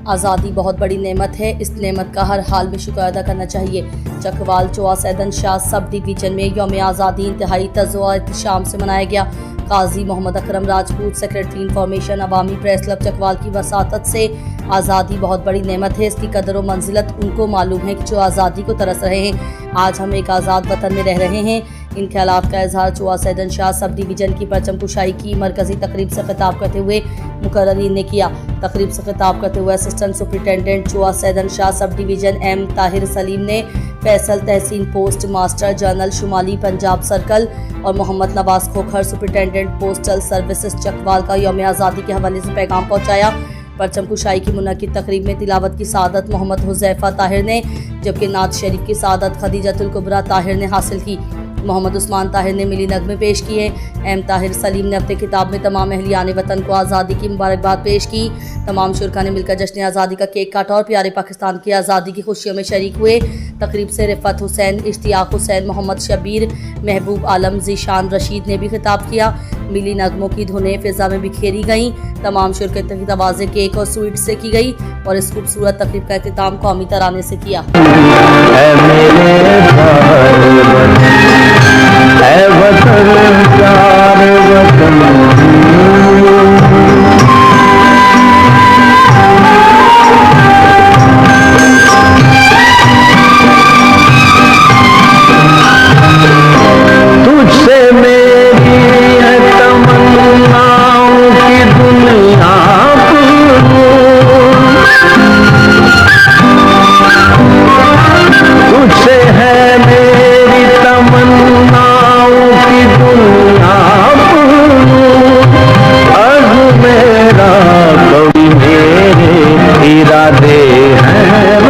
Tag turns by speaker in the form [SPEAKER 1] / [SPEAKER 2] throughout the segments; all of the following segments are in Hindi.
[SPEAKER 1] आज़ादी बहुत बड़ी नेमत है, इस नेमत का हर हाल में शुक्र अदा करना चाहिए। चकवाल चौआ सैदन शाह सब डिवीजन में यौम आज़ादी इंतहाई तज़्वो और एहतशाम से मनाया गया। काजी मोहम्मद अकरम राजपूत, सेक्रेटरी इंफॉर्मेशन, अवामी प्रेस क्लब चकवाल की वसातत से आज़ादी बहुत बड़ी नेमत है, इसकी कदर व मंजिलत उनको मालूम है कि जो आज़ादी को तरस रहे हैं। आज हम एक आज़ाद वतन में रह रहे हैं। इन ख्यालात का इजहार चौआ सैदन शाह सब डिवीजन की परचम कुशाई की मरकजी तकरीब से खिताब करते हुए मुकर्ररीन ने किया। तकरीब से खिताब करते हुए assistant superintendent Choa Saidan Shah subdivision M Tahir Saleem ने Faisal Tehseen post master general शुमाली पंजाब सर्कल और Mohammad Nawaz Khokhar superintendent postal services Chakwal का यौम आज़ादी के हवाले से पैगाम पहुँचाया। परचम कुशाई की मुनक्किद तकरीब में तिलावत की सादत मोहम्मद हुज़ैफा ताहिर ने, जबकि नात शरीफ की सादत खदीजतुल कुबरा ताहिर ने हासिल की। मोहम्मद उस्मान ताहिर ने मिली नगमे पेश किए। एम ताहिर सलीम ने अपने किताब में तमाम अहलियान वतन को आज़ादी की मुबारकबाद पेश की। तमाम शुरका ने मिलकर जश्न आज़ादी का केक काटा और प्यारे पाकिस्तान की आज़ादी की खुशियों में शरीक हुए। तकरीब से रिफ़त हुसैन, इश्तियाक हुसैन, मोहम्मद शबीर, महबूब आलम, ज़ीशान रशीद ने भी खिताब किया। मिली नगमों की धुनें फ़िज़ा में बिखेरी गईं। तमाम शुरकत की तवाज़े केक और स्वीट से की गई और इस खूबसूरत तकरीब का अख्तिताम कौमी तराने से किया।
[SPEAKER 2] इरादे हैं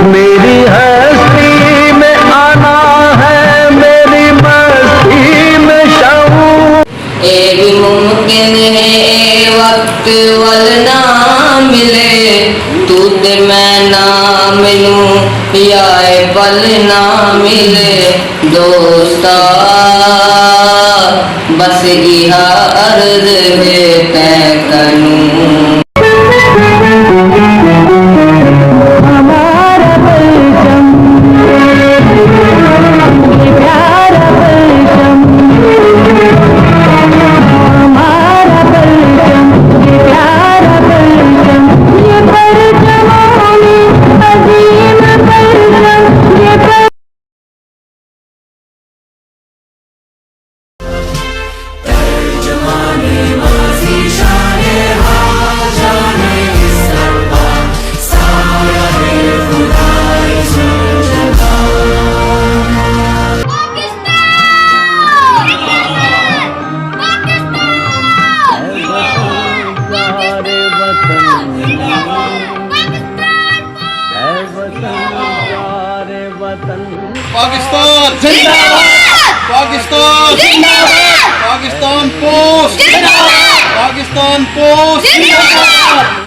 [SPEAKER 2] मेरी हस्ती में आना है, मेरी मस्ती में शाऊं।
[SPEAKER 3] ये भी मुमकिन है वक्त वल ना मिले, तू ते मैं ना मिलूं या पल ना मिले। दोस्ता बस इहा अर्ज है तय करूं।
[SPEAKER 4] पाकिस्तान जिंदाबाद, पाकिस्तान जिंदाबाद, पाकिस्तान पोस्ट जिंदाबाद, पाकिस्तान पोस्ट जिंदाबाद।